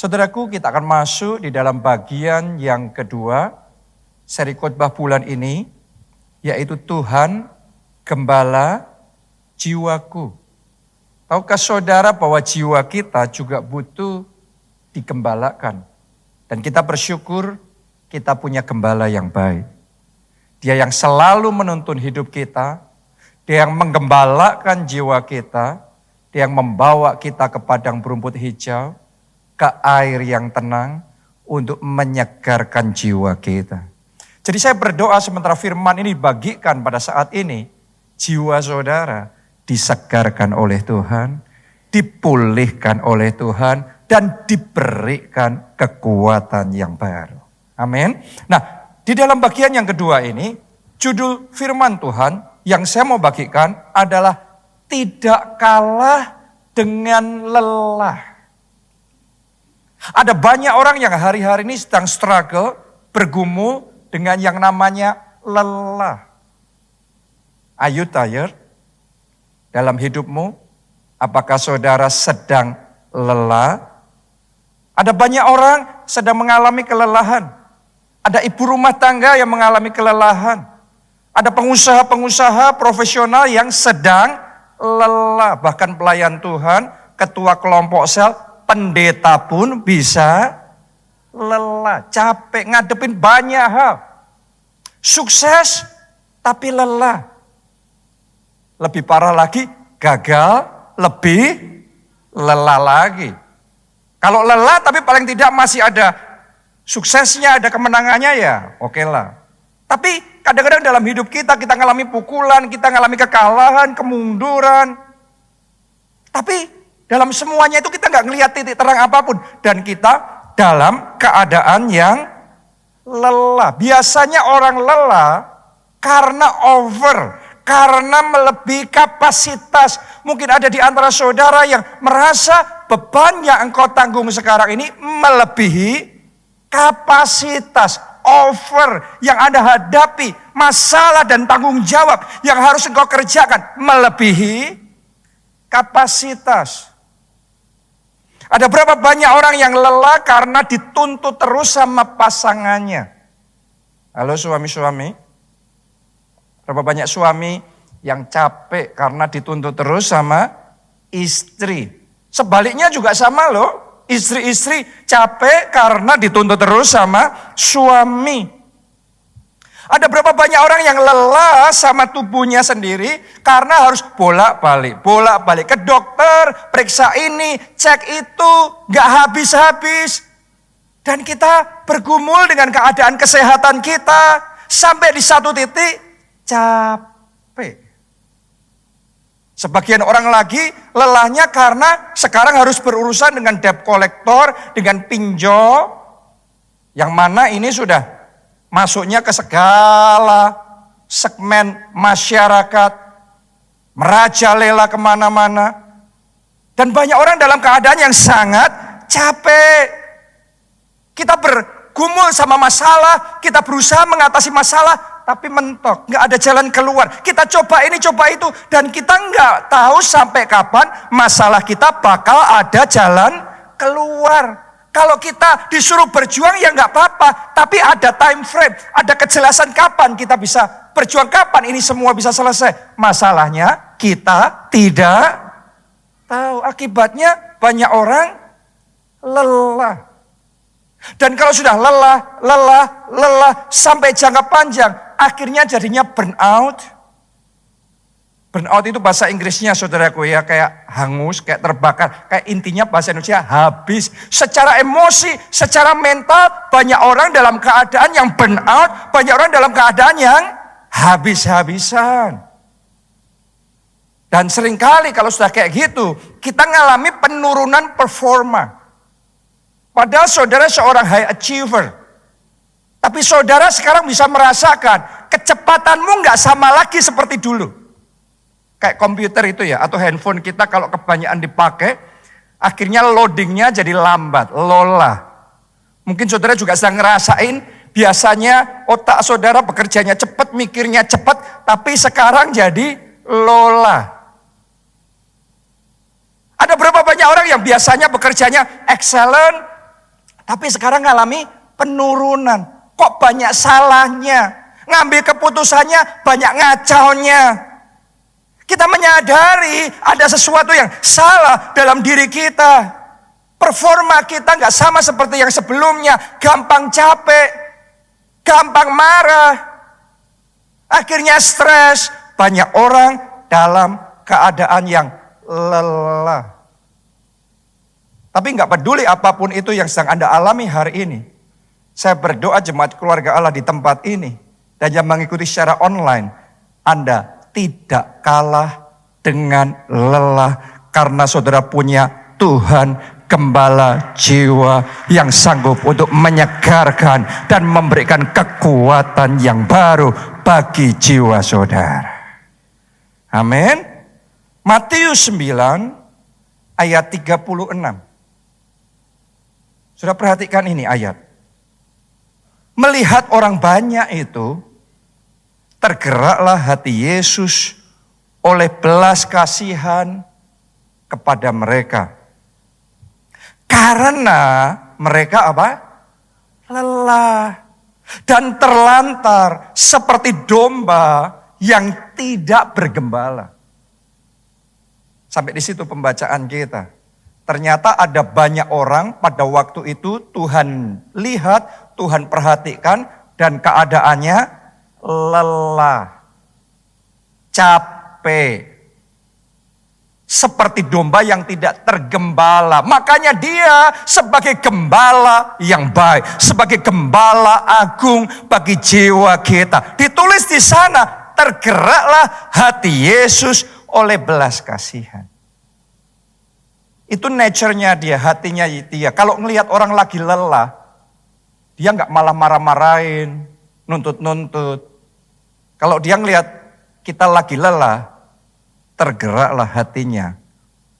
Saudaraku, kita akan masuk di dalam bagian yang kedua seri khotbah bulan ini, yaitu Tuhan Gembala jiwaku. Tahukah saudara bahwa jiwa kita juga butuh digembalakan? Dan kita bersyukur kita punya gembala yang baik. Dia yang selalu menuntun hidup kita, dia yang menggembalakan jiwa kita, dia yang membawa kita ke padang berumput hijau, ke air yang tenang untuk menyegarkan jiwa kita. Jadi saya berdoa sementara firman ini dibagikan pada saat ini, jiwa saudara disegarkan oleh Tuhan, dipulihkan oleh Tuhan, dan diberikan kekuatan yang baru. Amin. Nah, di dalam bagian yang kedua ini, judul firman Tuhan yang saya mau bagikan adalah tidak kalah dengan lelah. Ada banyak orang yang hari-hari ini sedang struggle, bergumul dengan yang namanya lelah. Are you tired? Dalam hidupmu, apakah saudara sedang lelah? Ada banyak orang sedang mengalami kelelahan. Ada ibu rumah tangga yang mengalami kelelahan. Ada pengusaha-pengusaha profesional yang sedang lelah. Bahkan pelayan Tuhan, ketua kelompok sel, pendeta pun bisa lelah, capek, ngadepin banyak hal. Sukses, tapi lelah. Lebih parah lagi, gagal, lebih lelah lagi. Kalau lelah tapi paling tidak masih ada suksesnya, ada kemenangannya ya oke lah. Tapi kadang-kadang dalam hidup kita ngalami pukulan, kita ngalami kekalahan, kemunduran. Tapi dalam semuanya itu kita nggak ngelihat titik terang apapun. Dan kita dalam keadaan yang lelah. Biasanya orang lelah karena over, karena melebihi kapasitas. Mungkin ada di antara saudara yang merasa beban yang engkau tanggung sekarang ini melebihi kapasitas, over yang Anda hadapi, masalah dan tanggung jawab yang harus engkau kerjakan melebihi kapasitas. Ada berapa banyak orang yang lelah karena dituntut terus sama pasangannya. Halo suami-suami. Berapa banyak suami yang capek karena dituntut terus sama istri. Sebaliknya juga sama loh. Istri-istri capek karena dituntut terus sama suami. Ada berapa banyak orang yang lelah sama tubuhnya sendiri karena harus bolak-balik ke dokter, periksa ini, cek itu, gak habis-habis. Dan kita bergumul dengan keadaan kesehatan kita sampai di satu titik capek. Sebagian orang lagi lelahnya karena sekarang harus berurusan dengan debt collector, dengan pinjol, yang mana ini sudah masuknya ke segala segmen masyarakat, merajalela kemana-mana. Dan banyak orang dalam keadaan yang sangat capek. Kita bergumul sama masalah, kita berusaha mengatasi masalah, tapi mentok, nggak ada jalan keluar. Kita coba ini, coba itu, dan kita nggak tahu sampai kapan masalah kita bakal ada jalan keluar. Kalau kita disuruh berjuang ya nggak apa-apa, tapi ada time frame, ada kejelasan kapan kita bisa berjuang, kapan ini semua bisa selesai. Masalahnya kita tidak tahu, akibatnya banyak orang lelah. Dan kalau sudah lelah sampai jangka panjang, akhirnya jadinya burnout. Burnout itu bahasa Inggrisnya saudaraku ya, kayak hangus, kayak terbakar. Kayak intinya bahasa Indonesia habis. Secara emosi, secara mental, banyak orang dalam keadaan yang burnout, banyak orang dalam keadaan yang habis-habisan. Dan seringkali kalau sudah kayak gitu, kita ngalami penurunan performa. Padahal saudara seorang high achiever. Tapi saudara sekarang bisa merasakan kecepatanmu nggak sama lagi seperti dulu. Kayak komputer itu ya, atau handphone kita kalau kebanyakan dipakai, akhirnya loadingnya jadi lambat, lola. Mungkin saudara juga sedang ngerasain, biasanya otak saudara bekerjanya cepat, mikirnya cepat, tapi sekarang jadi lola. Ada berapa banyak orang yang biasanya bekerjanya excellent, Tapi sekarang ngalami penurunan. Kok banyak salahnya? Ngambil keputusannya banyak ngacaunya. Kita menyadari ada sesuatu yang salah dalam diri kita. Performa kita nggak sama seperti yang sebelumnya. Gampang capek, gampang marah. Akhirnya stres. Banyak orang dalam keadaan yang lelah. Tapi nggak peduli apapun itu yang sedang Anda alami hari ini. Saya berdoa jemaat keluarga Allah di tempat ini. Dan yang mengikuti secara online. Anda tidak kalah dengan lelah. Karena saudara punya Tuhan Gembala jiwa yang sanggup untuk menyegarkan dan memberikan kekuatan yang baru bagi jiwa saudara. Amin. Matius 9 ayat 36. Sudah perhatikan ini ayat. Melihat orang banyak itu, tergeraklah hati Yesus oleh belas kasihan kepada mereka. Karena mereka apa? Lelah dan terlantar seperti domba yang tidak bergembala. Sampai di situ pembacaan kita. Ternyata ada banyak orang pada waktu itu Tuhan lihat, Tuhan perhatikan dan keadaannya lelah, capek. Seperti domba yang tidak tergembala. Makanya dia sebagai gembala yang baik. Sebagai gembala agung bagi jiwa kita. Ditulis di sana, tergeraklah hati Yesus oleh belas kasihan. Itu nature-nya dia, hatinya dia. Kalau ngelihat orang lagi lelah, dia nggak malah marah-marahin, nuntut-nuntut. Kalau dia ngelihat kita lagi lelah, tergeraklah hatinya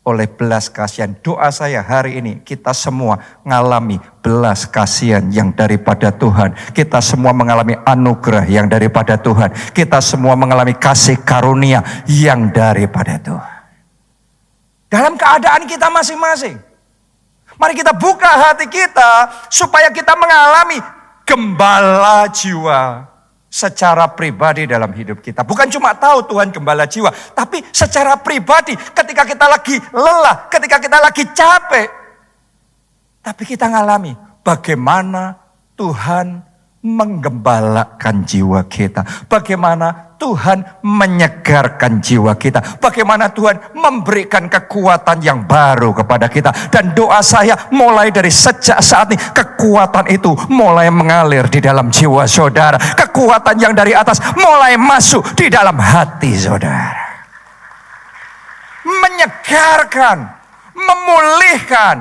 oleh belas kasihan. Doa saya hari ini, kita semua mengalami belas kasihan yang daripada Tuhan. Kita semua mengalami anugerah yang daripada Tuhan. Kita semua mengalami kasih karunia yang daripada Tuhan. Dalam keadaan kita masing-masing. Mari kita buka hati kita supaya kita mengalami gembala jiwa secara pribadi dalam hidup kita. Bukan cuma tahu Tuhan gembala jiwa, tapi secara pribadi ketika kita lagi lelah, ketika kita lagi capek. Tapi kita ngalami bagaimana Tuhan menggembalakan jiwa kita. Bagaimana Tuhan menyegarkan jiwa kita. Bagaimana Tuhan memberikan kekuatan yang baru kepada kita. Dan doa saya mulai dari sejak saat ini, kekuatan itu mulai mengalir di dalam jiwa saudara. Kekuatan yang dari atas mulai masuk di dalam hati saudara. Menyegarkan, memulihkan,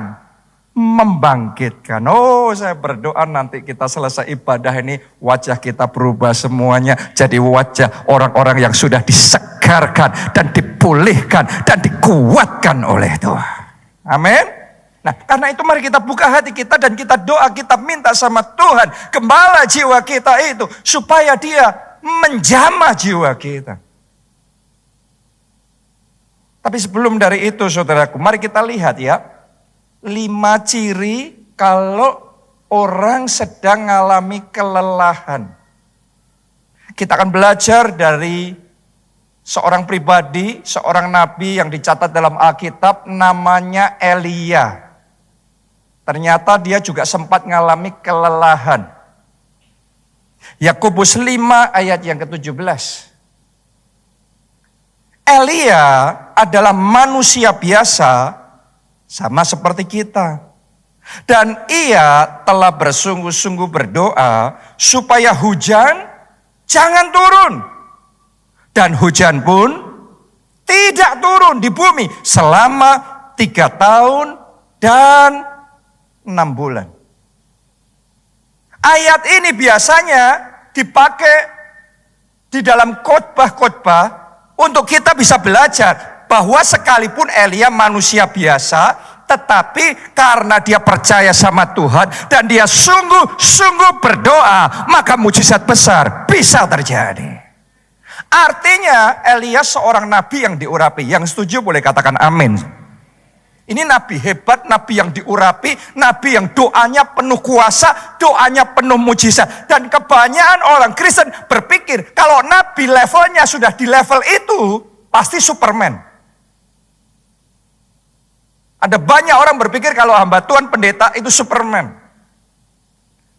membangkitkan. Oh, saya berdoa nanti kita selesai ibadah ini wajah kita berubah semuanya jadi wajah orang-orang yang sudah disegarkan dan dipulihkan dan dikuatkan oleh Tuhan. Amin. Nah, karena itu mari kita buka hati kita dan kita doa, kita minta sama Tuhan gembala jiwa kita itu supaya Dia menjamah jiwa kita. Tapi sebelum dari itu saudaraku, mari kita lihat ya. 5 ciri kalau orang sedang mengalami kelelahan. Kita akan belajar dari seorang pribadi, seorang nabi yang dicatat dalam Alkitab namanya Elia. Ternyata dia juga sempat mengalami kelelahan. Yakobus 5 ayat yang ke-17. Elia adalah manusia biasa sama seperti kita. Dan ia telah bersungguh-sungguh berdoa supaya hujan jangan turun. Dan hujan pun tidak turun di bumi selama 3 tahun dan 6 bulan. Ayat ini biasanya dipakai di dalam khotbah-khotbah untuk kita bisa belajar bahwa sekalipun Elia manusia biasa, tetapi karena dia percaya sama Tuhan dan dia sungguh-sungguh berdoa, maka mujizat besar bisa terjadi. Artinya Elia seorang nabi yang diurapi. Yang setuju boleh katakan amin. Ini nabi hebat, nabi yang diurapi, nabi yang doanya penuh kuasa, doanya penuh mujizat. Dan kebanyakan orang Kristen berpikir kalau nabi levelnya sudah di level itu, pasti Superman. Ada banyak orang berpikir kalau hamba Tuhan pendeta itu Superman.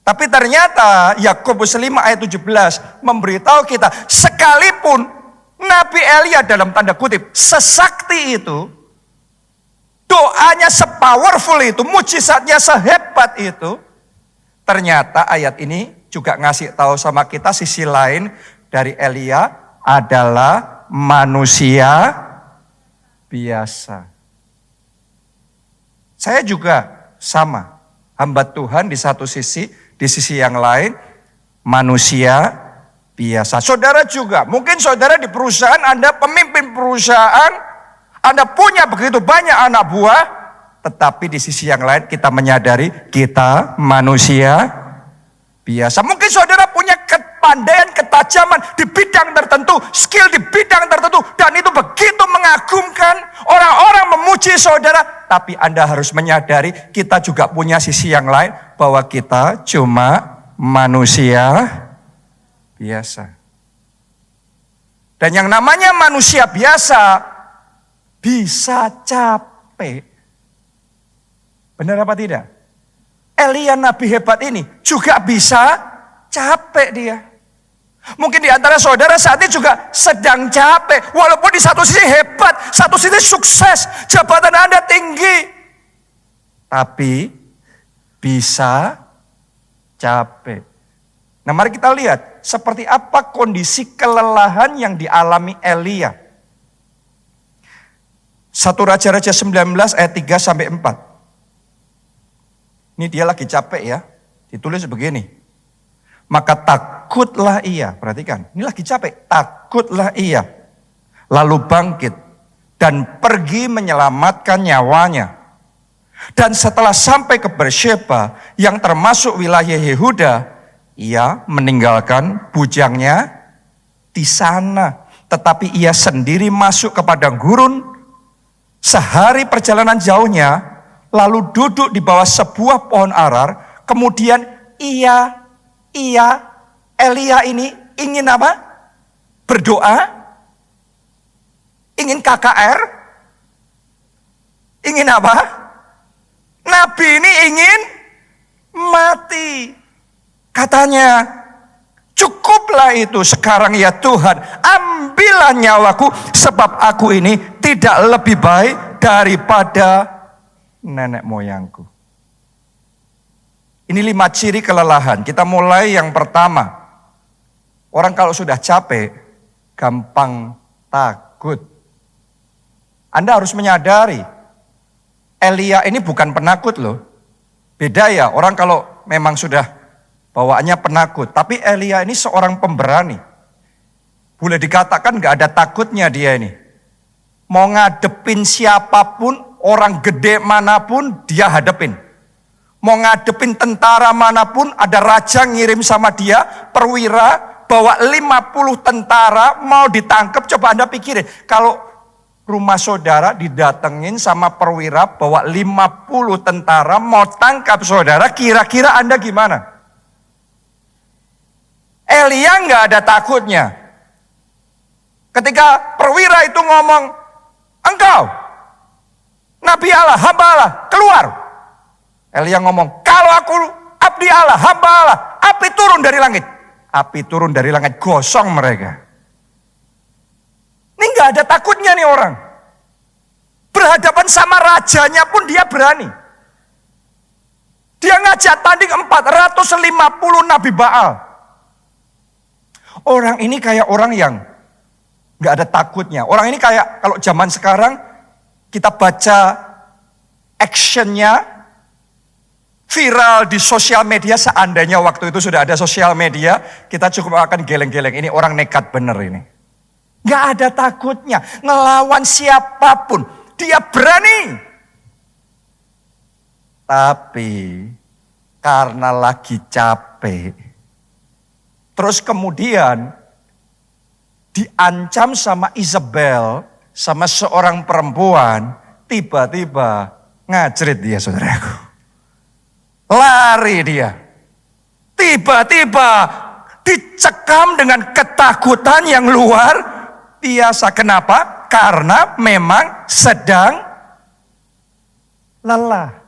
Tapi ternyata Yakobus 5 ayat 17 memberitahu kita, sekalipun Nabi Elia dalam tanda kutip sesakti itu, doanya sepowerful itu, mujizatnya sehebat itu, ternyata ayat ini juga ngasih tahu sama kita sisi lain dari Elia adalah manusia biasa. Saya juga sama, hamba Tuhan di satu sisi, di sisi yang lain manusia biasa. Saudara juga, mungkin saudara di perusahaan, Anda pemimpin perusahaan, Anda punya begitu banyak anak buah, tetapi di sisi yang lain kita menyadari kita manusia biasa. Mungkin saudara punya kepandaian, ketajaman di bidang tertentu, skill di bidang tertentu, dan itu begitu mengagumkan, orang-orang memuji saudara. Tapi Anda harus menyadari kita juga punya sisi yang lain, bahwa kita cuma manusia biasa. Dan yang namanya manusia biasa bisa capek. Benar apa tidak? Elia nabi hebat ini juga bisa capek dia. Mungkin di antara saudara saat ini juga sedang capek. Walaupun di satu sisi hebat, satu sisi sukses, jabatan Anda tinggi. Tapi bisa capek. Nah, mari kita lihat seperti apa kondisi kelelahan yang dialami Elia. 1 Raja-Raja 19 ayat 3 sampai 4. Ini dia lagi capek ya. Ditulis begini. Maka takutlah ia, perhatikan, ini lagi capek, takutlah ia. Lalu bangkit dan pergi menyelamatkan nyawanya. Dan setelah sampai ke Bersheba yang termasuk wilayah Yehuda, ia meninggalkan bujangnya di sana. Tetapi ia sendiri masuk ke padang gurun. Sehari perjalanan jauhnya, lalu duduk di bawah sebuah pohon arar. Kemudian Elia ini ingin apa? Berdoa? Ingin KKR? Ingin apa? Nabi ini ingin mati. Katanya, cukuplah itu sekarang ya Tuhan, ambillah nyawaku, sebab aku ini tidak lebih baik daripada nenek moyangku. Ini 5 ciri kelelahan. Kita mulai yang pertama. Orang kalau sudah capek, gampang takut. Anda harus menyadari, Elia ini bukan penakut loh. Beda ya, orang kalau memang sudah bawaannya penakut. Tapi Elia ini seorang pemberani. Boleh dikatakan gak ada takutnya dia ini. Mau ngadepin siapapun, orang gede manapun dia hadepin. Mau ngadepin tentara manapun, ada raja ngirim sama dia, perwira, bawa 50 tentara mau ditangkap. Coba Anda pikirin, kalau rumah saudara didatengin sama perwira, bawa 50 tentara mau tangkap saudara, kira-kira Anda gimana? Elia nggak ada takutnya. Ketika perwira itu ngomong, engkau, Nabi Allah, hamba Allah, keluar. Elia ngomong, kalau aku abdi Allah, hamba Allah, api turun dari langit. Api turun dari langit, gosong mereka. Ini nggak ada takutnya nih orang. Berhadapan sama rajanya pun dia berani. Dia ngajak tanding 450 Nabi Baal. Orang ini kayak orang yang nggak ada takutnya. Orang ini kayak kalau zaman sekarang kita baca actionnya viral di sosial media, seandainya waktu itu sudah ada sosial media, kita cukup akan geleng-geleng. Ini orang nekat bener ini. Nggak ada takutnya, ngelawan siapapun, dia berani. Tapi karena lagi capek, terus kemudian diancam sama Isabel, sama seorang perempuan, tiba-tiba Ngajrit dia, saudaraku. Lari dia. Tiba-tiba dicekam dengan ketakutan yang luar biasa. Kenapa? Karena memang sedang lelah.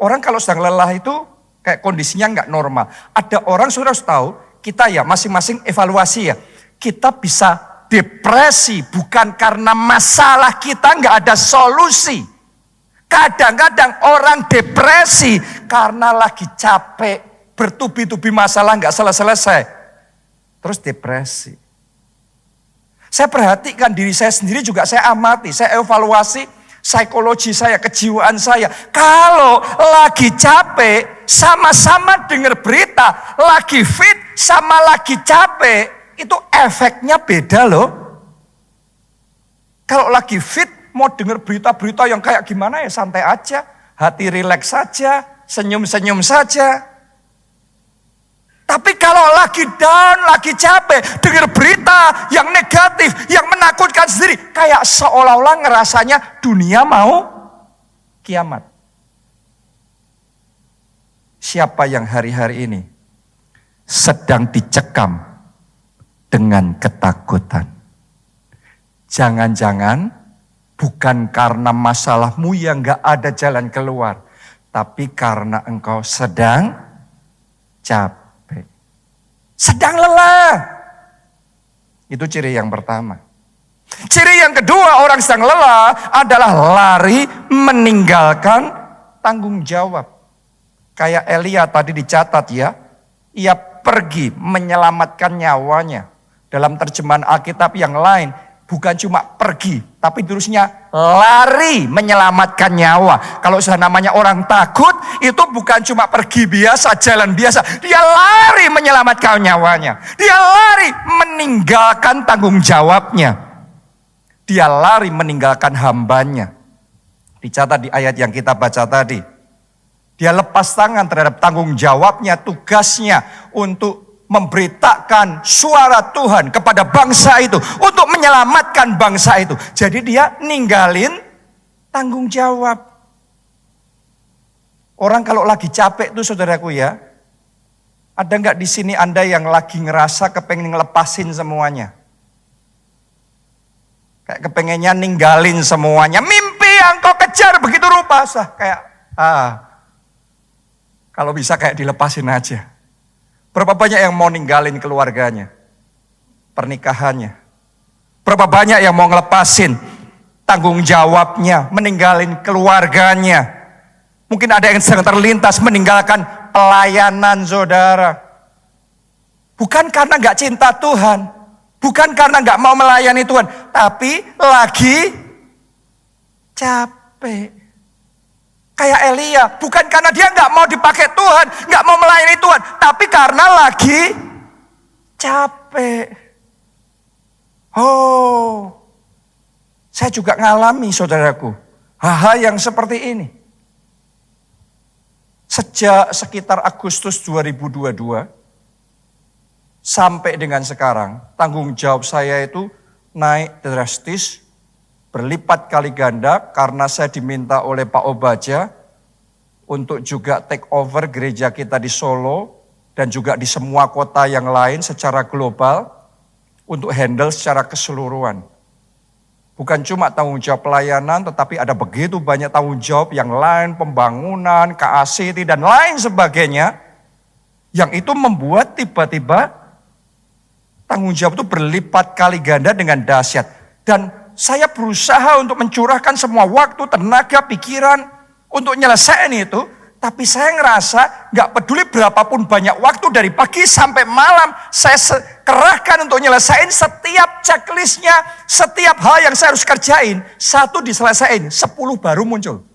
Orang kalau sedang lelah itu kayak kondisinya nggak normal. Ada orang, saudara harus tahu, kita ya masing-masing evaluasi ya. Kita bisa depresi bukan karena masalah kita nggak ada solusi. Kadang-kadang orang depresi karena lagi capek, bertubi-tubi masalah nggak selesai-selesai. Terus depresi. Saya perhatikan diri saya sendiri juga, saya amati, saya evaluasi psikologi saya, kejiwaan saya. Kalau lagi capek, sama-sama dengar berita, lagi fit sama lagi capek, itu efeknya beda loh. Kalau lagi fit, mau dengar berita-berita yang kayak gimana ya santai aja, hati rileks saja, senyum-senyum saja. Tapi kalau lagi down, lagi capek, dengar berita yang negatif, yang menakutkan sendiri, kayak seolah-olah ngerasanya dunia mau kiamat. Siapa yang hari-hari ini sedang dicekam dengan ketakutan? Jangan-jangan bukan karena masalahmu yang gak ada jalan keluar, tapi karena engkau sedang capek. Sedang lelah. Itu ciri yang pertama. Ciri yang kedua, orang sedang lelah adalah lari meninggalkan tanggung jawab. Kayak Elia tadi dicatat ya. Ia pergi menyelamatkan nyawanya. Dalam terjemahan Alkitab yang lain, bukan cuma pergi, tapi terusnya lari menyelamatkan nyawa. Kalau sudah namanya orang takut, itu bukan cuma pergi biasa, jalan biasa. Dia lari menyelamatkan nyawanya. Dia lari meninggalkan tanggung jawabnya. Dia lari meninggalkan hambanya. Dicatat di ayat yang kita baca tadi. Dia lepas tangan terhadap tanggung jawabnya, tugasnya untuk memberitakan suara Tuhan kepada bangsa itu, untuk menyelamatkan bangsa itu. Jadi dia ninggalin tanggung jawab. Orang kalau lagi capek tuh saudaraku ya, ada nggak di sini Anda yang lagi ngerasa kepengen ngelepasin semuanya? Kayak kepengennya ninggalin semuanya. Mimpi yang kau kejar begitu rupa, kayak kalau bisa kayak dilepasin aja. Berapa banyak yang mau ninggalin keluarganya, pernikahannya. Berapa banyak yang mau ngelepasin tanggung jawabnya, meninggalin keluarganya. Mungkin ada yang sedang terlintas meninggalkan pelayanan saudara. Bukan karena gak cinta Tuhan, bukan karena gak mau melayani Tuhan, tapi lagi capek. Kayak Elia, bukan karena dia gak mau dipakai Tuhan, gak mau melayani Tuhan, tapi karena lagi capek. Oh, saya juga ngalami saudaraku, hal-hal yang seperti ini. Sejak sekitar Agustus 2022, sampai dengan sekarang, tanggung jawab saya itu naik drastis, berlipat kali ganda karena saya diminta oleh Pak Obaja untuk juga take over gereja kita di Solo dan juga di semua kota yang lain secara global untuk handle secara keseluruhan. Bukan cuma tanggung jawab pelayanan, tetapi ada begitu banyak tanggung jawab yang lain, pembangunan, KACT dan lain sebagainya, yang itu membuat tiba-tiba tanggung jawab itu berlipat kali ganda dengan dahsyat. Dan saya berusaha untuk mencurahkan semua waktu, tenaga, pikiran untuk nyelesain itu. Tapi saya ngerasa gak peduli berapapun banyak waktu dari pagi sampai malam, saya kerahkan untuk nyelesain setiap checklistnya, setiap hal yang saya harus kerjain. 1 diselesain, 10 baru muncul.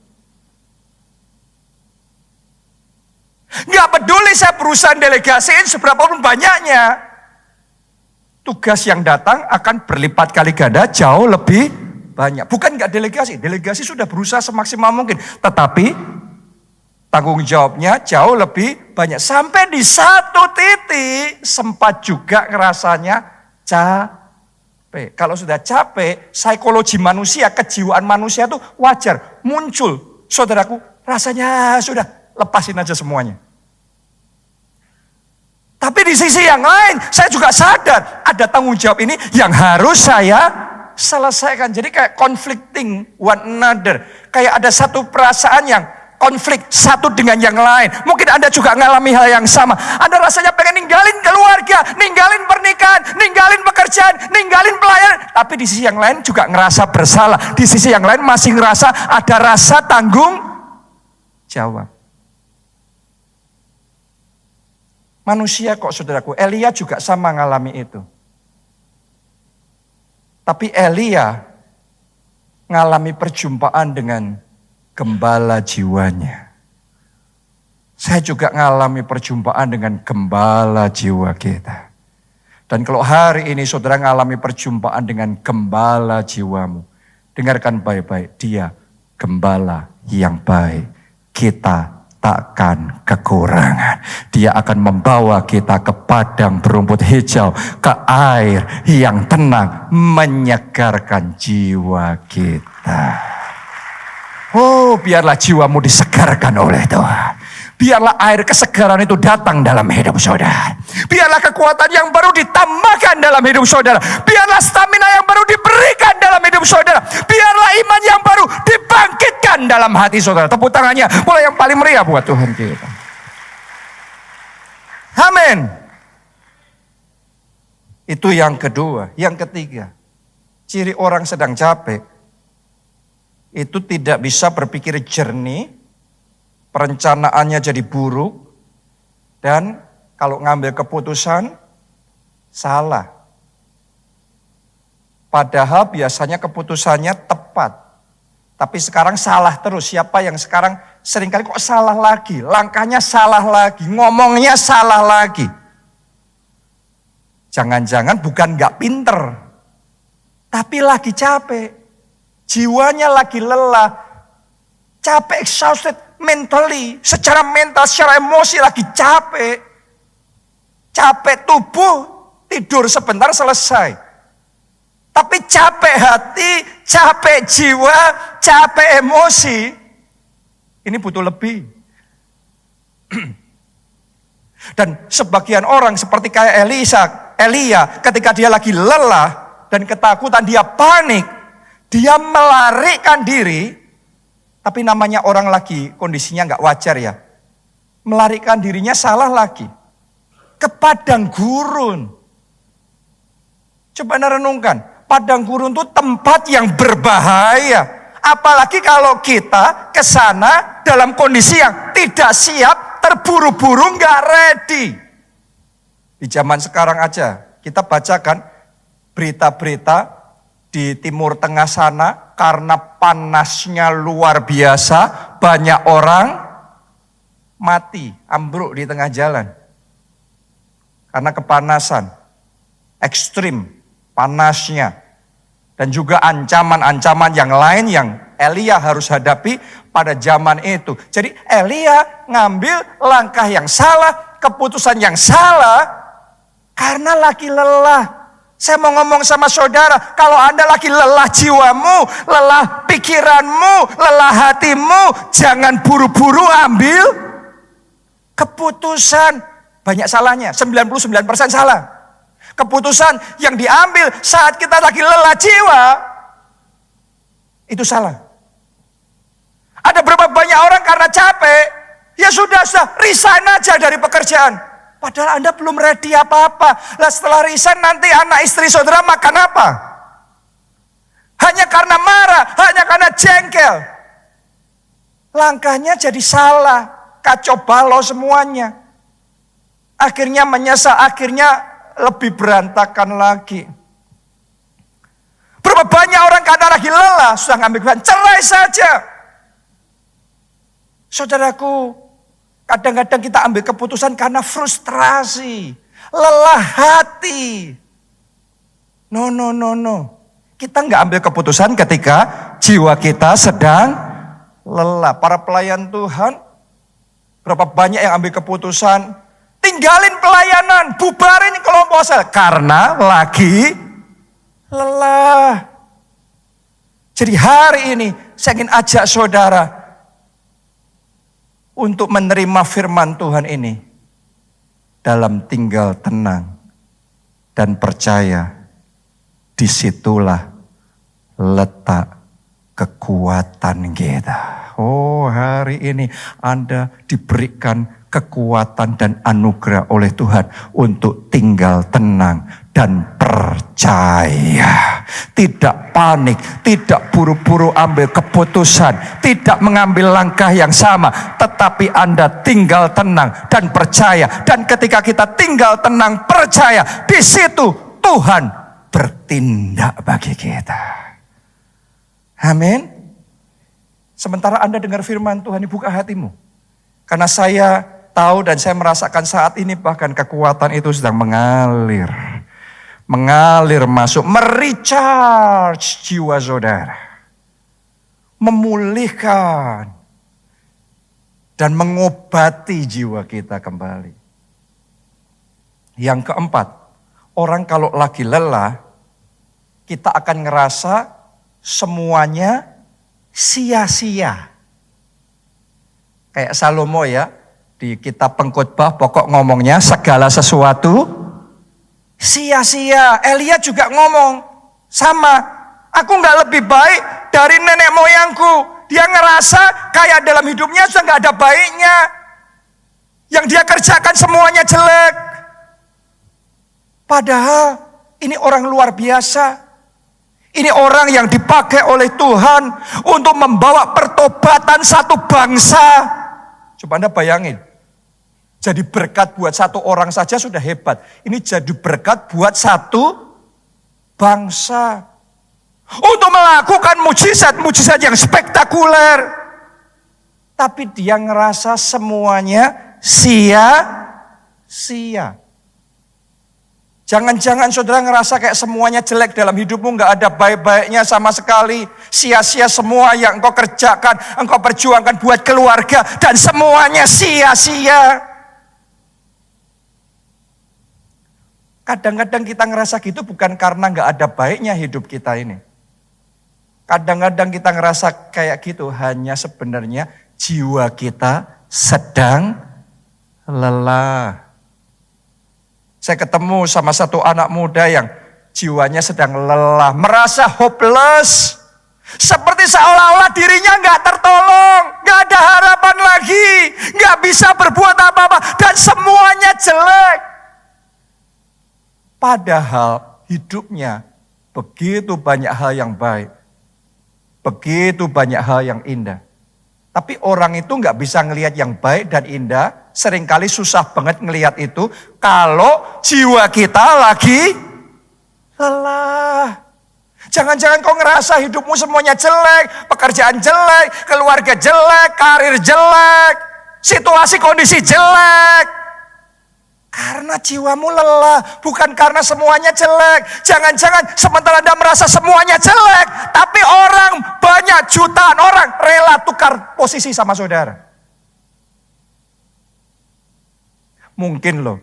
Gak peduli saya berusaha delegasiin seberapapun banyaknya. Tugas yang datang akan berlipat kali ganda, jauh lebih banyak. Bukan gak delegasi, delegasi sudah berusaha semaksimal mungkin. Tetapi tanggung jawabnya jauh lebih banyak. Sampai di satu titik sempat juga ngerasanya capek. Kalau sudah capek, psikologi manusia, kejiwaan manusia itu wajar muncul saudaraku, rasanya sudah lepasin aja semuanya. Tapi di sisi yang lain, saya juga sadar ada tanggung jawab ini yang harus saya selesaikan. Jadi kayak conflicting one another. Kayak ada satu perasaan yang konflik satu dengan yang lain. Mungkin Anda juga mengalami hal yang sama. Anda rasanya pengen ninggalin keluarga, ninggalin pernikahan, ninggalin pekerjaan, ninggalin pelayanan. Tapi di sisi yang lain juga ngerasa bersalah. Di sisi yang lain masih ngerasa ada rasa tanggung jawab. Manusia kok saudaraku, Elia juga sama ngalami itu. Tapi Elia ngalami perjumpaan dengan gembala jiwanya. Saya juga ngalami perjumpaan dengan gembala jiwa kita. Dan kalau hari ini saudara ngalami perjumpaan dengan gembala jiwamu, dengarkan baik-baik, dia gembala yang baik. Kita takkan kekurangan. Dia akan membawa kita ke padang berumput hijau, ke air yang tenang, menyegarkan jiwa kita. Oh, biarlah jiwamu disegarkan oleh Tuhan. Biarlah air kesegaran itu datang dalam hidup saudara. Biarlah kekuatan yang baru ditambahkan dalam hidup saudara. Biarlah stamina yang baru diberikan dalam hidup saudara. Biarlah iman yang baru dibangkitkan dalam hati saudara. Tepuk tangannya mulai yang paling meriah buat Tuhan kita. Amin. Itu yang kedua. Yang ketiga, ciri orang sedang capek itu tidak bisa berpikir jernih, perencanaannya jadi buruk, dan kalau ngambil keputusan salah. Padahal biasanya keputusannya tepat, tapi sekarang salah terus. Siapa yang sekarang seringkali kok salah lagi, langkahnya salah lagi, ngomongnya salah lagi. Jangan-jangan bukan gak pinter, tapi lagi capek, jiwanya lagi lelah, capek, exhausted, mentally, secara mental, secara emosi lagi capek. Capek tubuh, tidur sebentar selesai. Tapi capek hati, capek jiwa, capek emosi, ini butuh lebih. Dan sebagian orang seperti kayak Elia, ketika dia lagi lelah dan ketakutan, dia panik, dia melarikan diri. Tapi namanya orang lagi kondisinya nggak wajar ya. Melarikan dirinya salah lagi. Ke padang gurun. Coba Anda renungkan. Padang gurun itu tempat yang berbahaya. Apalagi kalau kita ke sana dalam kondisi yang tidak siap, terburu-buru, nggak ready. Di zaman sekarang aja kita bacakan berita-berita di Timur Tengah sana, karena panasnya luar biasa, banyak orang mati, ambruk di tengah jalan. Karena kepanasan, ekstrim panasnya. Dan juga ancaman-ancaman yang lain yang Elia harus hadapi pada zaman itu. Jadi Elia ngambil langkah yang salah, keputusan yang salah, karena lagi lelah. Saya mau ngomong sama saudara, kalau Anda lagi lelah jiwamu, lelah pikiranmu, lelah hatimu, jangan buru-buru ambil keputusan. Banyak salahnya, 99% salah. Keputusan yang diambil saat kita lagi lelah jiwa, itu salah. Ada berapa banyak orang karena capek, ya sudah, resign aja dari pekerjaan. Padahal Anda belum ready apa-apa. Lah setelah resign nanti anak istri saudara makan apa? Hanya karena marah, hanya karena jengkel. Langkahnya jadi salah, kacau balau semuanya. Akhirnya menyesal, akhirnya lebih berantakan lagi. Berapa banyak orang karena lagi lelah, sudah ngambil keputusan, cerai saja. Saudaraku, kadang-kadang kita ambil keputusan karena frustrasi, lelah hati. No. Kita nggak ambil keputusan ketika jiwa kita sedang lelah. Para pelayan Tuhan, berapa banyak yang ambil keputusan, tinggalin pelayanan, bubarin kelompok sel, karena lagi lelah. Jadi hari ini saya ingin ajak saudara, untuk menerima firman Tuhan ini dalam tinggal tenang dan percaya. Disitulah letak kekuatan kita. Oh, hari ini Anda diberikan kekuatan dan anugerah oleh Tuhan untuk tinggal tenang dan percaya. Tidak panik, tidak buru-buru ambil keputusan, tidak mengambil langkah yang sama, tetapi Anda tinggal tenang dan percaya. Dan ketika kita tinggal tenang percaya, di situ Tuhan bertindak bagi kita. Amin. Sementara Anda dengar firman Tuhan, buka hatimu. Karena saya tahu dan saya merasakan saat ini bahkan kekuatan itu sedang mengalir. Mengalir masuk, merecharge jiwa saudara. Memulihkan. Dan mengobati jiwa kita kembali. Yang keempat, orang kalau lagi lelah, kita akan ngerasa semuanya sia-sia. Kayak Salomo ya, di kitab Pengkhotbah pokok ngomongnya segala sesuatu sia-sia. Elia juga ngomong sama, aku gak lebih baik dari nenek moyangku. Dia ngerasa kayak dalam hidupnya sudah gak ada baiknya. Yang dia kerjakan semuanya jelek. Padahal ini orang luar biasa. Ini orang yang dipakai oleh Tuhan untuk membawa pertobatan satu bangsa. Coba Anda bayangin. Jadi berkat buat satu orang saja sudah hebat. Ini jadi berkat buat satu bangsa. Untuk melakukan mujizat-mujizat yang spektakuler. Tapi dia ngerasa semuanya sia-sia. Jangan-jangan saudara ngerasa kayak semuanya jelek dalam hidupmu, gak ada baik-baiknya sama sekali. Sia-sia semua yang engkau kerjakan, engkau perjuangkan buat keluarga, dan semuanya sia-sia. Kadang-kadang kita ngerasa gitu bukan karena gak ada baiknya hidup kita ini. Kadang-kadang kita ngerasa kayak gitu hanya sebenarnya jiwa kita sedang lelah. Saya ketemu sama satu anak muda yang jiwanya sedang lelah, merasa hopeless. Seperti seolah-olah dirinya gak tertolong, gak ada harapan lagi, gak bisa berbuat apa-apa, dan semuanya jelek. Padahal hidupnya begitu banyak hal yang baik, begitu banyak hal yang indah. Tapi orang itu gak bisa ngelihat yang baik dan indah, seringkali susah banget ngelihat itu kalau jiwa kita lagi lelah. Jangan-jangan kau ngerasa hidupmu semuanya jelek, pekerjaan jelek, keluarga jelek, karir jelek, situasi kondisi jelek. Karena jiwamu lelah, bukan karena semuanya jelek. Jangan-jangan sementara Anda merasa semuanya jelek, tapi orang banyak, jutaan orang rela tukar posisi sama saudara. Mungkin loh,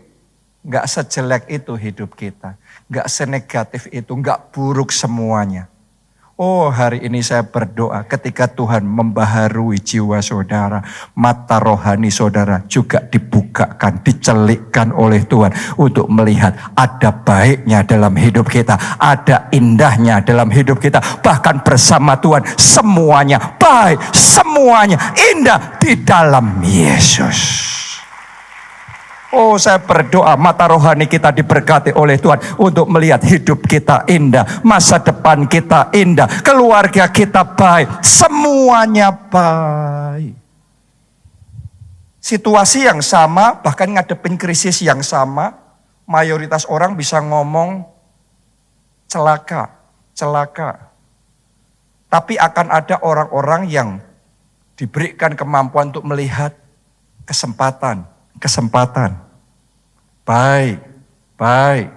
gak sejelek itu hidup kita. Gak senegatif itu, gak buruk semuanya. Oh, hari ini saya berdoa ketika Tuhan membaharui jiwa saudara, mata rohani saudara juga dibukakan, dicelikkan oleh Tuhan untuk melihat ada baiknya dalam hidup kita, ada indahnya dalam hidup kita. Bahkan bersama Tuhan semuanya baik, semuanya indah di dalam Yesus. Oh, saya berdoa mata rohani kita diberkati oleh Tuhan untuk melihat hidup kita indah, masa depan kita indah, keluarga kita baik, semuanya baik. Situasi yang sama, bahkan ngadepin krisis yang sama, mayoritas orang bisa ngomong celaka, celaka. Tapi akan ada orang-orang yang diberikan kemampuan untuk melihat kesempatan. Baik, baik.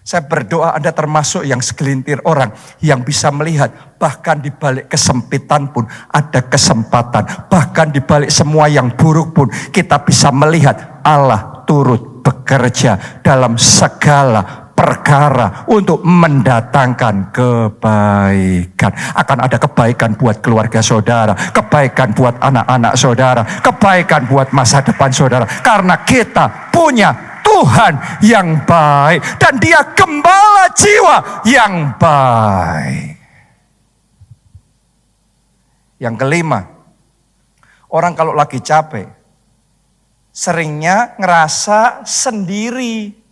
Saya berdoa Anda termasuk yang segelintir orang yang bisa melihat bahkan di balik kesempitan pun ada kesempatan. Bahkan di balik semua yang buruk pun kita bisa melihat Allah turut bekerja dalam segala perkara untuk mendatangkan kebaikan. Akan ada kebaikan buat keluarga saudara, kebaikan buat anak-anak saudara, kebaikan buat masa depan saudara. Karena kita punya Tuhan yang baik dan Dia gembala jiwa yang baik. Yang kelima, orang kalau lagi capek seringnya ngerasa sendiri.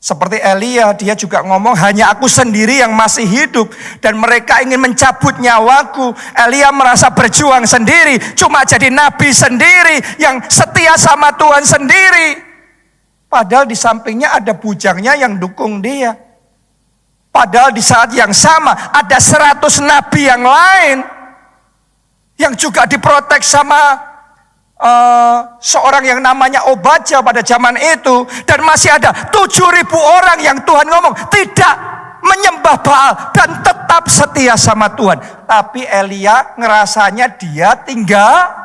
Seperti Elia, dia juga ngomong, hanya aku sendiri yang masih hidup dan mereka ingin mencabut nyawaku. Elia merasa berjuang sendiri, cuma jadi nabi sendiri yang setia sama Tuhan sendiri. Padahal di sampingnya ada bujangnya yang dukung dia. Padahal di saat yang sama ada 100 nabi yang lain yang juga diprotek sama seorang yang namanya Obadja pada zaman itu. Dan masih ada 7.000 orang yang Tuhan ngomong tidak menyembah Baal dan tetap setia sama Tuhan. Tapi Elia ngerasanya dia tinggal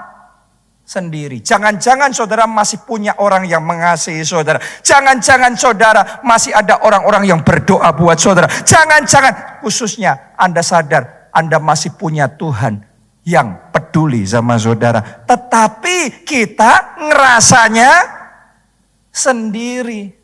sendiri. Jangan-jangan saudara masih punya orang yang mengasihi saudara. Jangan-jangan saudara masih ada orang-orang yang berdoa buat saudara. Jangan-jangan khususnya Anda sadar Anda masih punya Tuhan yang peduli sama saudara. Tetapi kita ngerasanya sendiri.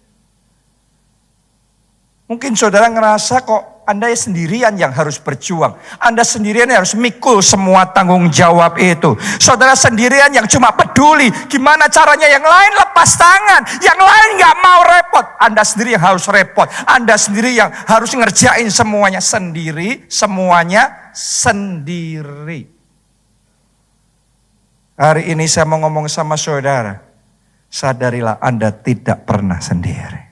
Mungkin saudara ngerasa kok Anda sendirian yang harus berjuang. Anda sendirian yang harus mikul semua tanggung jawab itu. Saudara sendirian yang cuma peduli. Gimana caranya yang lain lepas tangan. Yang lain gak mau repot. Anda sendiri yang harus repot. Anda sendiri yang harus ngerjain semuanya sendiri. Semuanya sendiri. Hari ini saya mau ngomong sama saudara, sadarilah Anda tidak pernah sendiri.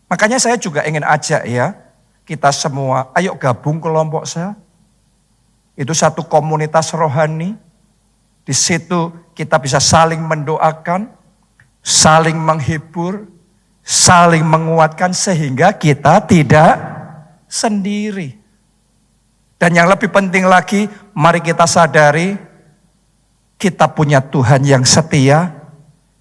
Makanya saya juga ingin ajak ya, kita semua, ayo gabung kelompok saya. Itu satu komunitas rohani. Di situ kita bisa saling mendoakan, saling menghibur, saling menguatkan sehingga kita tidak sendiri. Dan yang lebih penting lagi, mari kita sadari, kita punya Tuhan yang setia.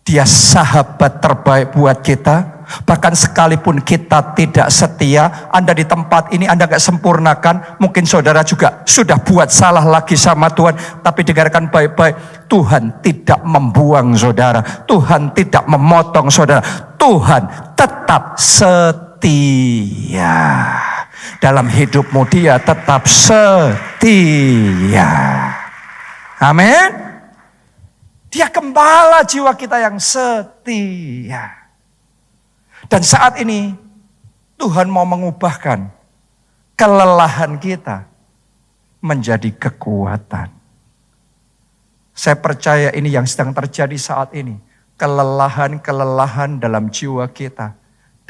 Dia sahabat terbaik buat kita. Bahkan sekalipun kita tidak setia, Anda di tempat ini Anda gak sempurnakan. Mungkin saudara juga sudah buat salah lagi sama Tuhan. Tapi dengarkan baik-baik, Tuhan tidak membuang saudara. Tuhan tidak memotong saudara. Tuhan tetap setia. Dalam hidupmu Dia tetap setia. Amin. Dia gembala jiwa kita yang setia. Dan saat ini Tuhan mau mengubahkan kelelahan kita menjadi kekuatan. Saya percaya ini yang sedang terjadi saat ini. Kelelahan-kelelahan dalam jiwa kita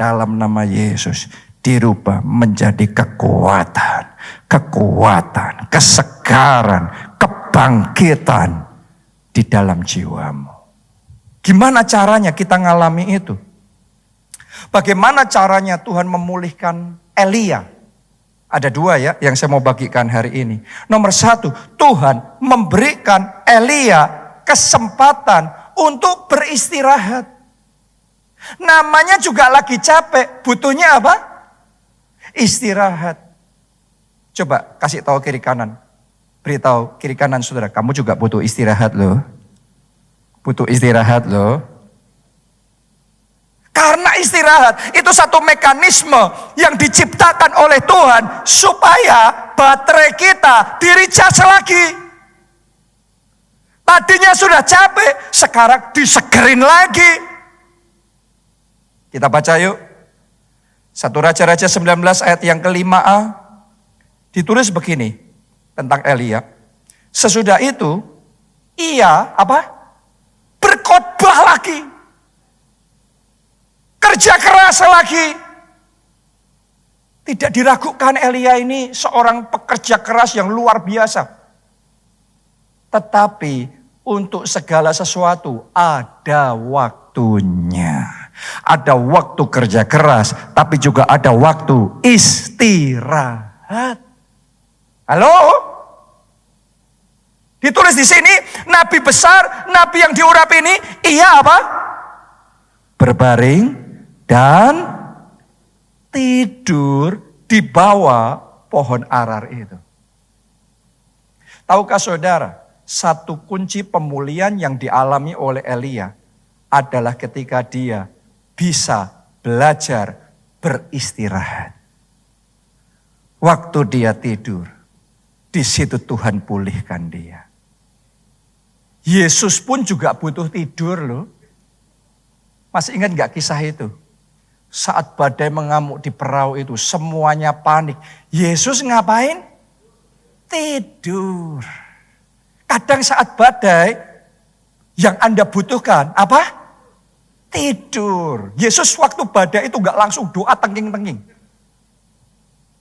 dalam nama Yesus dirubah menjadi kekuatan. Kekuatan, kesegaran, kebangkitan di dalam jiwamu. Gimana caranya kita ngalami itu? Bagaimana caranya Tuhan memulihkan Elia? Ada 2 ya yang saya mau bagikan hari ini. Nomor 1, Tuhan memberikan Elia kesempatan untuk beristirahat. Namanya juga lagi capek, butuhnya apa? Istirahat. Coba kasih tahu kiri kanan. Beritahu kiri kanan saudara, kamu juga butuh istirahat loh. Butuh istirahat loh. Karena istirahat itu satu mekanisme yang diciptakan oleh Tuhan supaya baterai kita di-recharge lagi. Tadinya sudah capek, sekarang disegerin lagi. Kita baca yuk. 1 Raja-Raja 19 ayat yang ke-5a. Ditulis begini tentang Elia. Sesudah itu ia berkhotbah lagi. Kerja keras lagi. Tidak diragukan Elia ini seorang pekerja keras yang luar biasa. Tetapi untuk segala sesuatu ada waktunya. Ada waktu kerja keras, tapi juga ada waktu istirahat. Halo? Ditulis di sini, nabi besar, nabi yang diurapi ini, ia berbaring dan tidur di bawah pohon arar itu. Tahukah saudara, satu kunci pemulihan yang dialami oleh Elia adalah ketika dia bisa belajar beristirahat. Waktu dia tidur, di situ Tuhan pulihkan dia. Yesus pun juga butuh tidur loh. Masih ingat gak kisah itu? Saat badai mengamuk di perahu itu, semuanya panik. Yesus ngapain? Tidur. Kadang saat badai, yang Anda butuhkan apa? Tidur. Yesus waktu badai itu gak langsung doa tengking-tengking.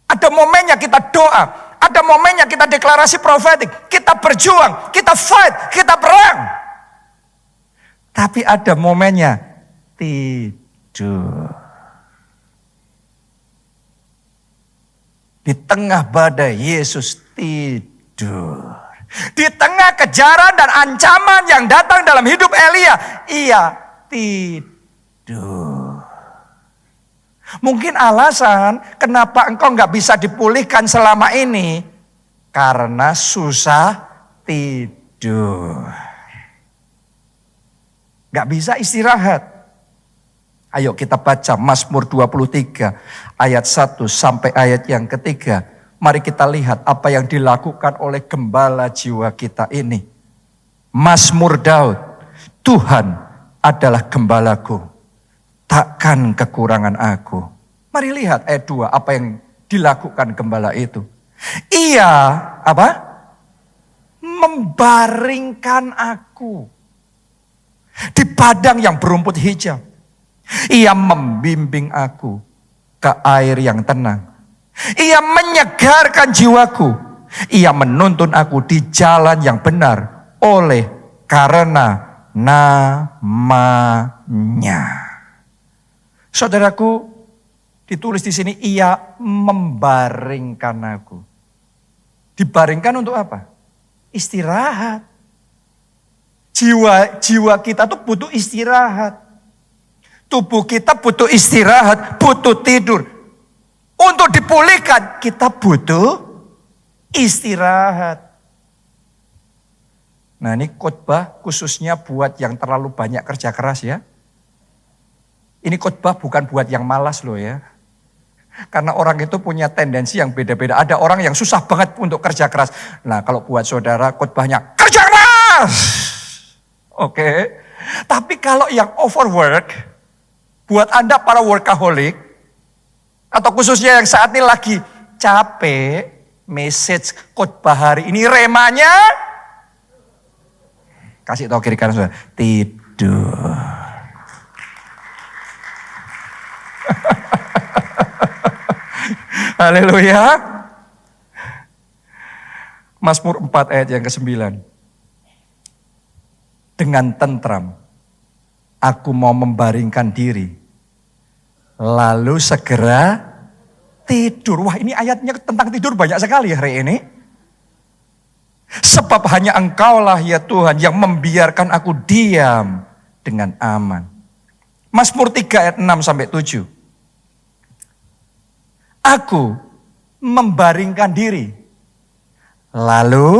Ada momennya kita doa. Ada momennya kita deklarasi profetik. Kita berjuang, kita fight, kita perang. Tapi ada momennya tidur. Di tengah badai, Yesus tidur. Di tengah kejaran dan ancaman yang datang dalam hidup Elia, ia tidur. Mungkin alasan kenapa engkau nggak bisa dipulihkan selama ini, karena susah tidur. Nggak bisa istirahat. Ayo kita baca Mazmur 23 ayat 1 sampai ayat yang ketiga. Mari kita lihat apa yang dilakukan oleh gembala jiwa kita ini. Mazmur Daud, Tuhan adalah gembalaku, takkan kekurangan aku. Mari lihat ayat 2 apa yang dilakukan gembala itu. Ia apa? Membaringkan aku di padang yang berumput hijau. Ia membimbing aku ke air yang tenang. Ia menyegarkan jiwaku. Ia menuntun aku di jalan yang benar oleh karena namanya. Saudaraku, ditulis di sini ia membaringkan aku. Dibaringkan untuk apa? Istirahat. Jiwa kita tuh butuh istirahat. Tubuh kita butuh istirahat, butuh tidur. Untuk dipulihkan, kita butuh istirahat. Nah, ini khotbah khususnya buat yang terlalu banyak kerja keras ya. Ini khotbah bukan buat yang malas loh ya. Karena orang itu punya tendensi yang beda-beda. Ada orang yang susah banget untuk kerja keras. Nah, kalau buat saudara khotbahnya kerja keras. Oke. Tapi kalau yang overwork, buat Anda para workaholic, atau khususnya yang saat ini lagi capek, message khotbah hari ini remanya, kasih tahu kiri kanan saudara, tidur. Haleluya. Mazmur 4 ayat yang ke-9. Dengan tentram, aku mau membaringkan diri. Lalu segera tidur. Wah, ini ayatnya tentang tidur banyak sekali hari ini. Sebab hanya Engkaulah ya Tuhan yang membiarkan aku diam dengan aman. Mazmur 3 ayat 6 sampai 7. Aku membaringkan diri. Lalu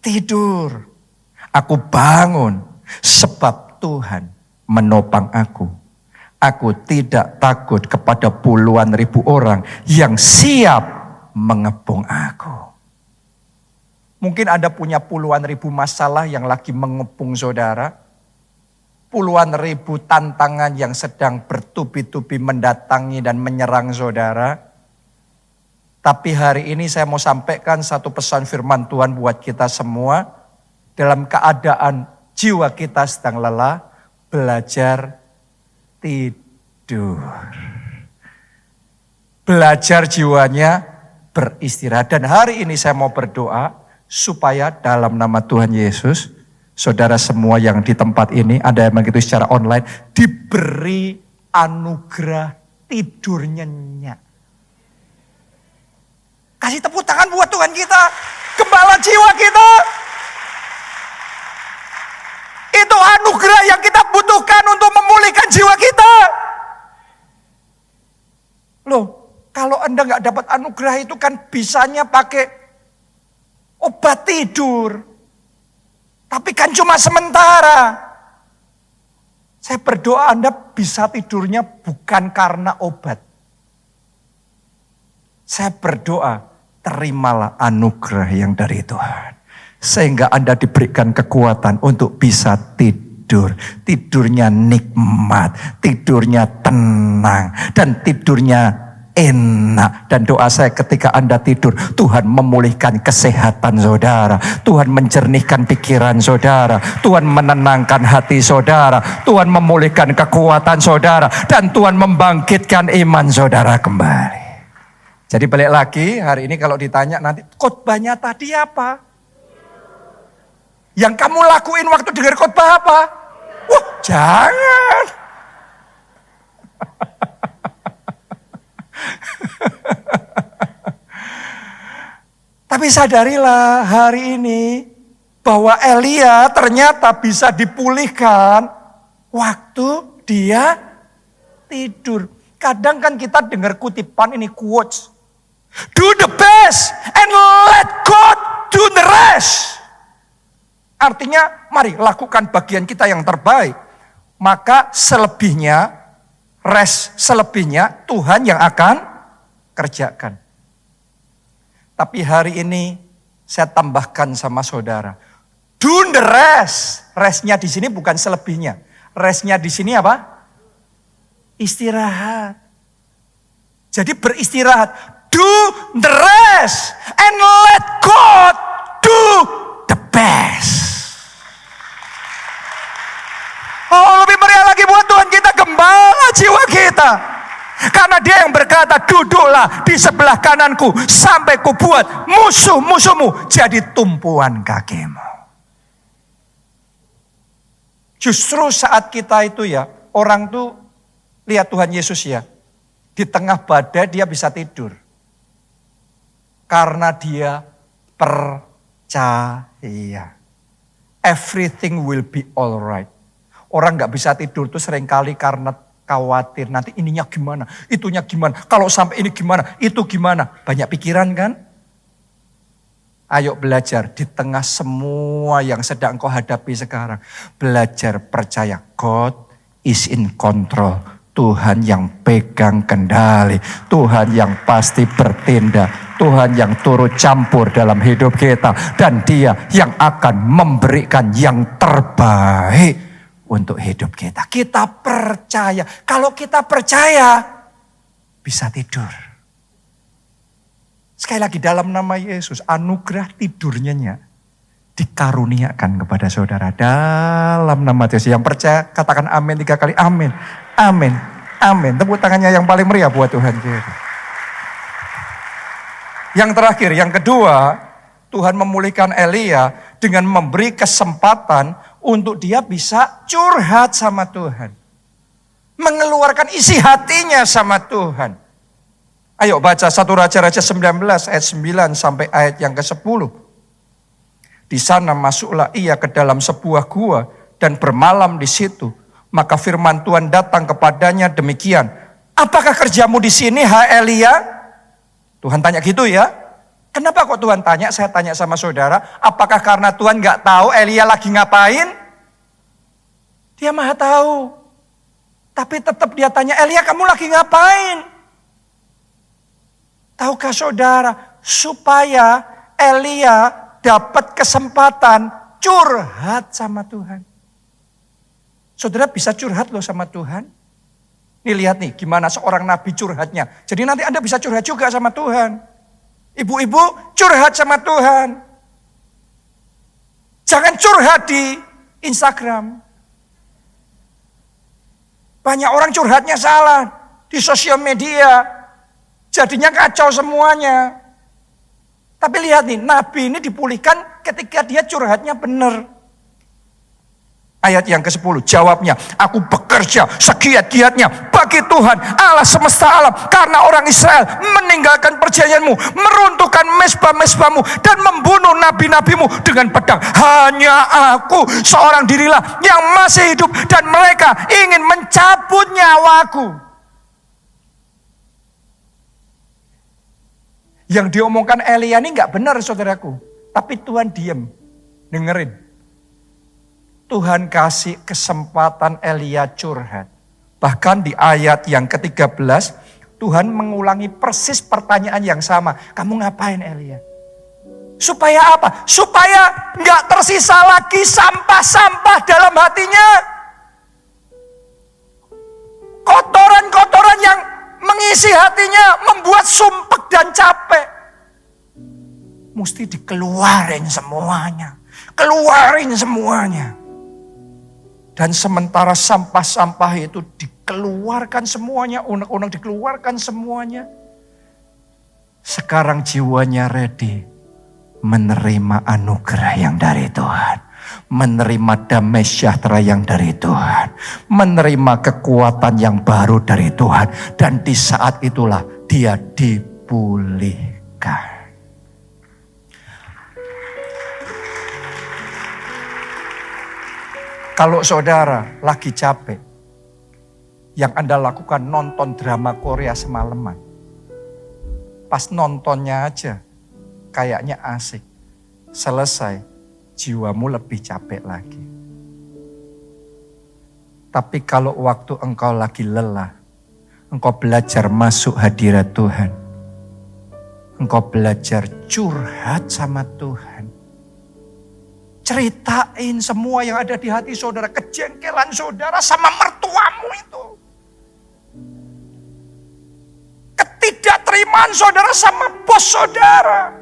tidur. Aku bangun sebab Tuhan menopang aku. Aku tidak takut kepada puluhan ribu orang yang siap mengepung aku. Mungkin Anda punya puluhan ribu masalah yang lagi mengepung saudara. Puluhan ribu tantangan yang sedang bertubi-tubi mendatangi dan menyerang saudara. Tapi hari ini saya mau sampaikan satu pesan firman Tuhan buat kita semua. Dalam keadaan jiwa kita sedang lelah, belajar tidur. Belajar jiwanya beristirahat. Dan hari ini saya mau berdoa supaya dalam nama Tuhan Yesus, saudara semua yang di tempat ini, ada yang begitu secara online, diberi anugerah tidur nyenyak. Kasih tepuk tangan buat Tuhan kita, gembala jiwa kita. Itu anugerah yang kita butuhkan untuk memulihkan jiwa kita. Anda nggak dapat anugerah itu kan bisanya pakai obat tidur. Tapi kan cuma sementara. Saya berdoa Anda bisa tidurnya bukan karena obat. Saya berdoa, terimalah anugerah yang dari Tuhan. Sehingga Anda diberikan kekuatan untuk bisa tidur. Tidurnya nikmat, tidurnya tenang, dan tidurnya enak. Dan doa saya ketika Anda tidur, Tuhan memulihkan kesehatan saudara, Tuhan menjernihkan pikiran saudara, Tuhan menenangkan hati saudara, Tuhan memulihkan kekuatan saudara, dan Tuhan membangkitkan iman saudara kembali. Jadi balik lagi, hari ini kalau ditanya nanti, khotbahnya tadi apa? Yang kamu lakuin waktu dengar khotbah apa? Wah, jangan. Tapi sadarilah hari ini bahwa Elia ternyata bisa dipulihkan waktu dia tidur. Kadang kan kita dengar kutipan ini quotes. Do the best and let God do the rest. Artinya mari lakukan bagian kita yang terbaik. Maka selebihnya, rest selebihnya Tuhan yang akan kerjakan. Tapi hari ini saya tambahkan sama saudara. Do the rest. Restnya di sini bukan selebihnya. Restnya di sini apa? Istirahat. Jadi beristirahat. Do the rest and let God do the best. Oh, lebih meriah lagi buat Tuhan kita gembala jiwa kita. Karena dia yang berkata, duduklah di sebelah kananku sampai ku buat musuh-musuhmu jadi tumpuan kakimu. Justru saat kita itu ya, orang tuh lihat Tuhan Yesus ya, di tengah badai dia bisa tidur. Karena dia percaya. Everything will be alright. Orang gak bisa tidur tuh seringkali karena khawatir. Nanti ininya gimana, itunya gimana. Kalau sampai ini gimana, itu gimana. Banyak pikiran kan? Ayo belajar di tengah semua yang sedang kau hadapi sekarang. Belajar percaya God is in control. Tuhan yang pegang kendali. Tuhan yang pasti bertindak. Tuhan yang turut campur dalam hidup kita. Dan dia yang akan memberikan yang terbaik untuk hidup kita. Kita percaya. Kalau kita percaya, bisa tidur. Sekali lagi dalam nama Yesus, anugerah tidurnya dikaruniakan kepada saudara. Dalam nama Yesus. Yang percaya, katakan amin 3 kali. Amin. Amin. Amin. Tepuk tangannya yang paling meriah buat Tuhan kita. Yang terakhir, yang kedua, Tuhan memulihkan Elia dengan memberi kesempatan untuk dia bisa curhat sama Tuhan. Mengeluarkan isi hatinya sama Tuhan. Ayo baca 1 Raja-Raja 19 ayat 9 sampai ayat yang ke-10. Di sana masuklah ia ke dalam sebuah gua dan bermalam di situ. Maka firman Tuhan datang kepadanya demikian. Apakah kerjamu di sini, hai Elia? Tuhan tanya gitu ya. Kenapa kok Tuhan tanya? Saya tanya sama saudara. Apakah karena Tuhan gak tahu Elia lagi ngapain? Dia maha tahu. Tapi tetap dia tanya, Elia kamu lagi ngapain? Tahukah saudara, supaya Elia dapat kesempatan curhat sama Tuhan. Saudara bisa curhat loh sama Tuhan. Nih lihat nih gimana seorang nabi curhatnya. Jadi nanti Anda bisa curhat juga sama Tuhan. Ibu-ibu curhat sama Tuhan. Jangan curhat di Instagram. Banyak orang curhatnya salah di sosial media. Jadinya kacau semuanya. Tapi lihat nih, nabi ini dipulihkan ketika dia curhatnya benar. Ayat yang ke-10, jawabnya, aku bekerja segiat-giatnya bagi Tuhan Allah semesta alam. Karena orang Israel meninggalkan perjanjianmu, meruntuhkan mezbah-mezbahmu, dan membunuh nabi-nabimu dengan pedang. Hanya aku seorang dirilah yang masih hidup, dan mereka ingin mencabut nyawaku. Yang diomongkan Elia ini nggak benar saudaraku. Tapi Tuhan diem, dengerin. Tuhan kasih kesempatan Elia curhat. Bahkan di ayat yang ke-13, Tuhan mengulangi persis pertanyaan yang sama. Kamu ngapain Elia? Supaya apa? Supaya nggak tersisa lagi sampah-sampah dalam hatinya. Kotoran-kotoran yang mengisi hatinya membuat sumpek dan capek. Mesti dikeluarin semuanya. Keluarin semuanya. Dan sementara sampah-sampah itu dikeluarkan semuanya, unek-unek dikeluarkan semuanya. Sekarang jiwanya ready menerima anugerah yang dari Tuhan. Menerima damai sejahtera yang dari Tuhan. Menerima kekuatan yang baru dari Tuhan. Dan di saat itulah dia dipulihkan. Kalau saudara lagi capek, yang Anda lakukan nonton drama Korea semalaman. Pas nontonnya aja, kayaknya asik. Selesai, jiwamu lebih capek lagi. Tapi kalau waktu engkau lagi lelah, engkau belajar masuk hadirat Tuhan. Engkau belajar curhat sama Tuhan. Ceritain semua yang ada di hati saudara, kejengkelan saudara sama mertuamu itu. Ketidakterimaan saudara sama bos saudara.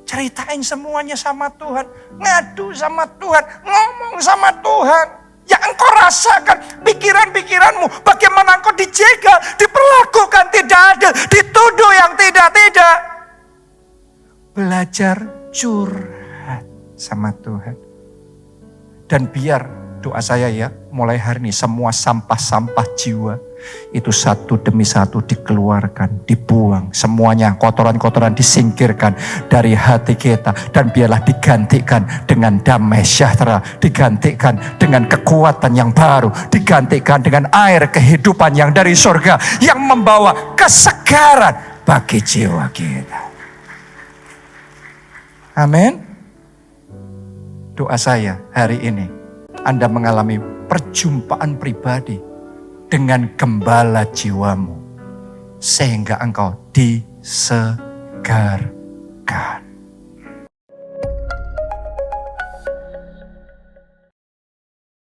Ceritain semuanya sama Tuhan. Ngadu sama Tuhan. Ngomong sama Tuhan. Yang engkau rasakan. Pikiran-pikiranmu. Bagaimana engkau dijegal. Diperlakukan tidak adil. Dituduh yang tidak-tidak. Belajar curhat sama Tuhan. Dan biar doa saya ya. Mulai hari ini semua sampah-sampah jiwa. Itu satu demi satu dikeluarkan, dibuang. Semuanya kotoran-kotoran disingkirkan dari hati kita. Dan biarlah digantikan dengan damai sejahtera. Digantikan dengan kekuatan yang baru. Digantikan dengan air kehidupan yang dari surga. Yang membawa kesegaran bagi jiwa kita. Amin. Doa saya hari ini. Anda mengalami perjumpaan pribadi dengan gembala jiwamu. Sehingga engkau disegarkan.